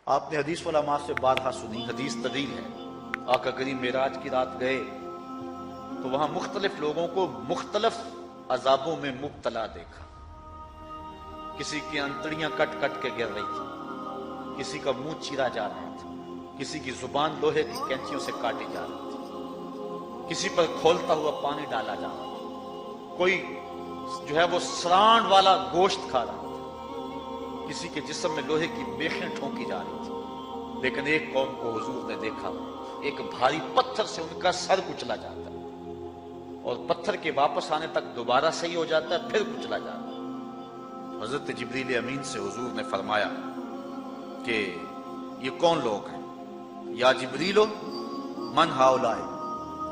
آپ نے حدیث علماء سے بارہا سنی، حدیث طویل ہے۔ آقا کریم معراج کی رات گئے تو وہاں مختلف لوگوں کو مختلف عذابوں میں مبتلا دیکھا۔ کسی کی انتڑیاں کٹ کٹ کے گر رہی تھی، کسی کا منہ چیرا جا رہا تھا، کسی کی زبان لوہے کی کینچیوں سے کاٹی جا رہی تھی، کسی پر کھولتا ہوا پانی ڈالا جا رہا تھا، کوئی جو ہے وہ سرانڈ والا گوشت کھا رہا تھا، کسی کے جسم میں لوہے کی میخیں ٹھونکی جا رہی تھی۔ لیکن ایک قوم کو حضور نے دیکھا، ایک بھاری پتھر سے ان کا سر کچلا جاتا ہے اور پتھر کے واپس آنے تک دوبارہ صحیح ہو جاتا ہے، پھر کچلا جاتا ہے۔ حضرت جبریل امین سے حضور نے فرمایا کہ یہ کون لوگ ہیں؟ یا جبریلو من ہاؤلائے،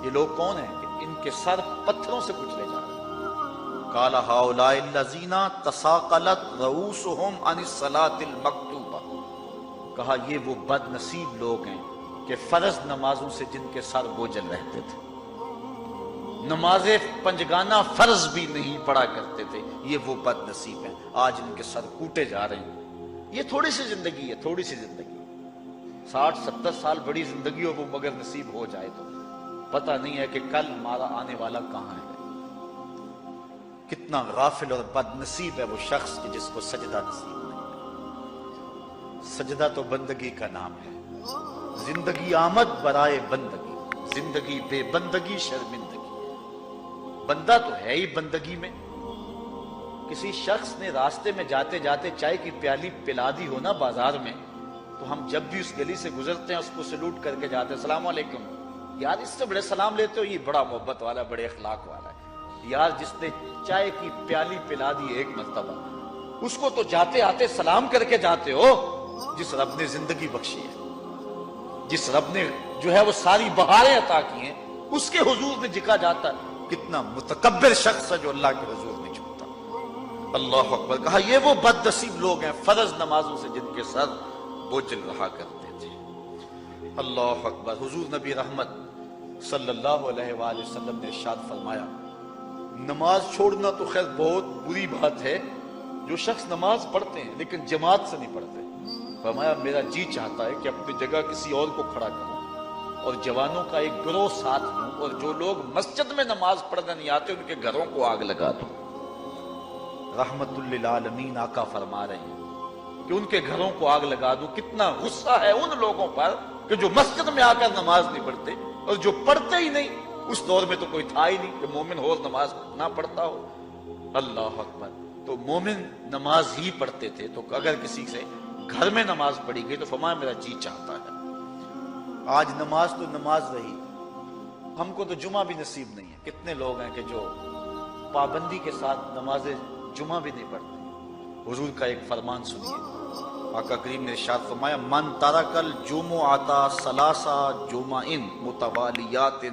یہ لوگ کون ہیں کہ ان کے سر پتھروں سے کچلے جا رہے ہیں؟ قال ہاؤلائے الذین تثاقلت رؤوسہم عن الصلاۃ المکتوبہ، کہا یہ وہ بد نصیب لوگ ہیں کہ فرض نمازوں سے جن کے سر بوجھل رہتے تھے، نماز پنجگانہ فرض بھی نہیں پڑھا کرتے تھے، یہ وہ بد نصیب ہیں، آج ان کے سر کوٹے جا رہے ہیں۔ یہ تھوڑی سی زندگی ہے، تھوڑی سی زندگی، 60-70 سال بڑی زندگی ہو وہ مگر نصیب ہو جائے تو پتہ نہیں ہے کہ کل ہمارا آنے والا کہاں ہے۔ کتنا غافل اور بد نصیب ہے وہ شخص کہ جس کو سجدہ نصیب نہیں۔ سجدہ تو بندگی کا نام ہے، زندگی آمد برائے بندگی، زندگی بے بندگی شرمندگی۔ بندہ تو ہے ہی بندگی میں۔ کسی شخص نے راستے میں جاتے جاتے چائے کی پیالی پلا دی ہو نا بازار میں، تو ہم جب بھی اس گلی سے گزرتے ہیں اس کو سلوٹ کر کے جاتے ہیں، السلام علیکم، یار اس سے بڑے سلام لیتے ہو، یہ بڑا محبت والا، بڑے اخلاق والا ہے۔ یار جس نے چائے کی پیالی پلا دی ایک مرتبہ، اس کو تو جاتے آتے سلام کر کے جاتے ہو۔ جس رب نے زندگی بخشی ہے، جس رب نے جو ہے وہ ساری بہاریں عطا کی ہیں، اس کے حضور میں جھکا جاتا ہے۔ کتنا متکبر شخص ہے جو اللہ کے حضور نہیں جھکتا۔ اللہ اکبر، کہا یہ وہ بد نصیب لوگ ہیں فرض نمازوں سے جن کے سر بوجھل رہا کرتے تھے۔ اللہ اکبر۔ حضور نبی رحمت صلی اللہ علیہ وآلہ وسلم نے ارشاد فرمایا، نماز چھوڑنا تو خیر بہت بری بات ہے، جو شخص نماز پڑھتے ہیں لیکن جماعت سے نہیں پڑھتے، فرمایا میرا جی چاہتا ہے کہ اپنی جگہ کسی اور کو کھڑا کروں اور جوانوں کا ایک گروہ ساتھ دوں، اور جو لوگ مسجد میں نماز پڑھنے نہیں آتے ان کے گھروں کو آگ لگا دوں۔ رحمت للعالمین آقا فرما رہے ہیں کہ ان کے گھروں کو آگ لگا دوں۔ کتنا غصہ ہے ان لوگوں پر کہ جو مسجد میں آ کر نماز نہیں پڑھتے، اور جو پڑھتے ہی نہیں، اس دور میں تو کوئی تھا ہی نہیں کہ مومن ہو نماز نہ پڑھتا ہو۔ اللہ اکبر۔ تو مومن نماز ہی پڑھتے تھے، تو اگر کسی سے گھر میں نماز پڑھی گئی تو فرمایا میرا جی چاہتا ہے۔ آج نماز تو نماز رہی، ہم کو تو جمعہ بھی نصیب نہیں ہے۔ کتنے لوگ ہیں کہ جو پابندی کے ساتھ نماز جمعہ بھی نہیں پڑھتے۔ حضور کا ایک فرمان سنیے، آقا کریم نے ارشاد فرمایا، من ترک الجمعۃ ثلاث جمع متوالیات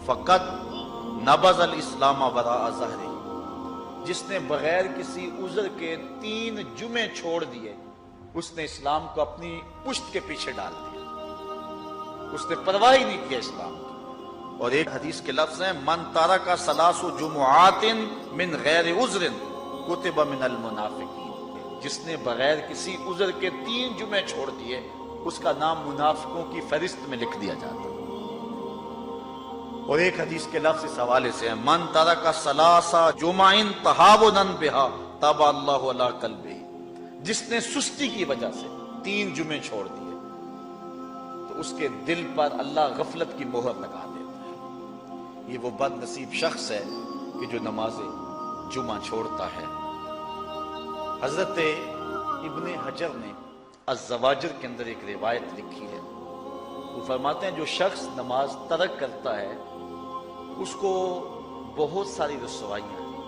فقد نبذ الاسلام وراء ظہرہ، جس نے بغیر کسی عذر کے 3 جمعے چھوڑ دیے، اس نے اسلام کو اپنی پشت کے پیچھے ڈال دیا، اس نے پرواہ ہی نہیں کیا اسلام کی۔ اور ایک حدیث کے لفظ ہیں، من ترک ثلاث جمعات من غیر عذر کتب من المنافقین، جس نے بغیر کسی عذر کے 3 جمعے چھوڑ دیے، اس کا نام منافقوں کی فہرست میں لکھ دیا جاتا۔ اور ایک حدیث کے لفظ اس حوالے سے ہیں، من ترک ثلاث جمع تہاونا بها طبع اللہ علی قلبہ، جس نے سستی کی وجہ سے 3 جمعے چھوڑ دیے تو اس کے دل پر اللہ غفلت کی مہر لگا دیتا ہے۔ یہ وہ بد نصیب شخص ہے کہ جو نماز جمعہ چھوڑتا ہے۔ حضرت ابن حجر نے الزواجر کے اندر ایک روایت لکھی ہے، وہ فرماتے ہیں جو شخص نماز ترک کرتا ہے اس کو بہت ساری رسوائیاں ہیں۔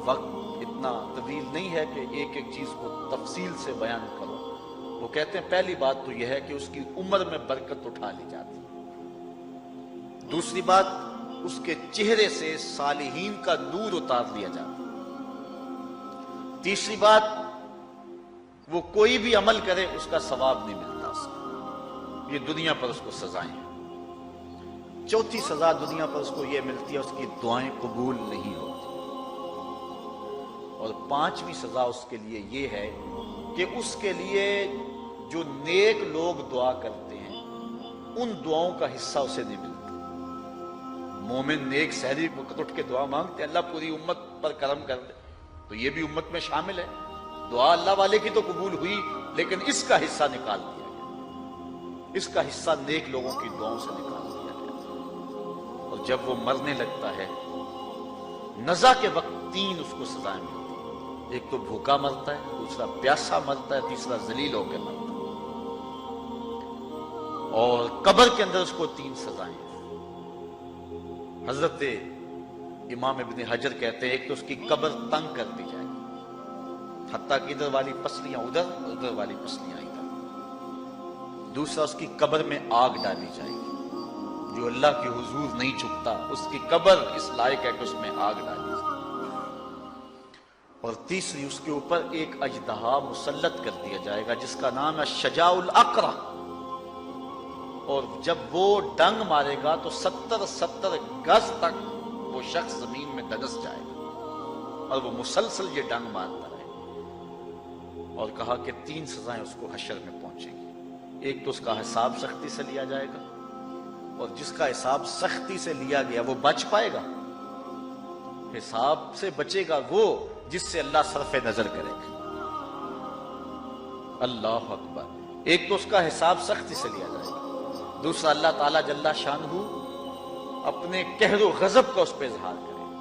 وقت اتنا طویل نہیں ہے کہ ایک ایک چیز کو تفصیل سے بیان کرو۔ وہ کہتے ہیں پہلی بات تو یہ ہے کہ اس کی عمر میں برکت اٹھا لی جاتی ہے، دوسری بات اس کے چہرے سے صالحین کا نور اتار لیا جاتا ہے، تیسری بات وہ کوئی بھی عمل کرے اس کا ثواب نہیں ملتا اس کو، یہ دنیا پر اس کو سزائیں ہیں۔ چوتھی سزا دنیا پر اس کو یہ ملتی ہے، اس کی دعائیں قبول نہیں ہوتی۔ اور 5ویں سزا اس کے لیے یہ ہے کہ اس کے لیے جو نیک لوگ دعا کرتے ہیں ان دعاؤں کا حصہ اسے نہیں ملتا۔ مومن نیک سحری وقت اٹھ کے دعا مانگتے ہیں اللہ پوری امت پر کرم کر دے، تو یہ بھی امت میں شامل ہے۔ دعا اللہ والے کی تو قبول ہوئی، لیکن اس کا حصہ نکال دیا گیا، اس کا حصہ نیک لوگوں کی دعاؤں سے نکال دیا گیا۔ اور جب وہ مرنے لگتا ہے نزا کے وقت 3 اس کو سزائیں ملتی ہیں، ایک تو بھوکا مرتا ہے، دوسرا پیاسا مرتا ہے، تیسرا ذلیل ہو کے مرتا ہے۔ اور قبر کے اندر اس کو 3 سزائیں ہیں۔ حضرت امام ابن حجر کہتے ہیں ایک تو اس کی قبر تنگ کر دی جائے گی، حتیٰ کہ ادھر والی پسلیاں ادھر اور ادھر والی پسلیاں ادھر۔ دوسرا اس کی قبر میں آگ ڈالی جائے گی، جو اللہ کے حضور نہیں جھکتا اس کی قبر اس لائق ہے کہ اس میں آگ ڈالی جائے۔ اور تیسری اس کے اوپر ایک اژدہا مسلط کر دیا جائے گا جس کا نام ہے شجاع الاقرع، اور جب وہ ڈنگ مارے گا تو 70 گز تک وہ شخص زمین میں دنس جائے گا، اور وہ مسلسل یہ ڈنگ مارتا رہے گا۔ اور کہا کہ 3 سزائیں اس کو حشر میں پہنچیں گی، ایک تو اس کا حساب سختی سے لیا جائے گا، اور جس کا حساب سختی سے لیا گیا وہ بچ پائے گا، حساب سے بچے گا وہ جس سے اللہ صرف نظر کرے گا۔ اللہ اکبر۔ ایک تو اس کا حساب سختی سے لیا جائے گا، دوسرا اللہ تعالیٰ جل شانہ اپنے قہر و غضب کا اس پہ اظہار کرے گا،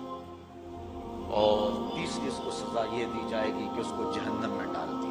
اور تیسری اس کو سزا یہ دی جائے گی کہ اس کو جہنم میں ڈال دیا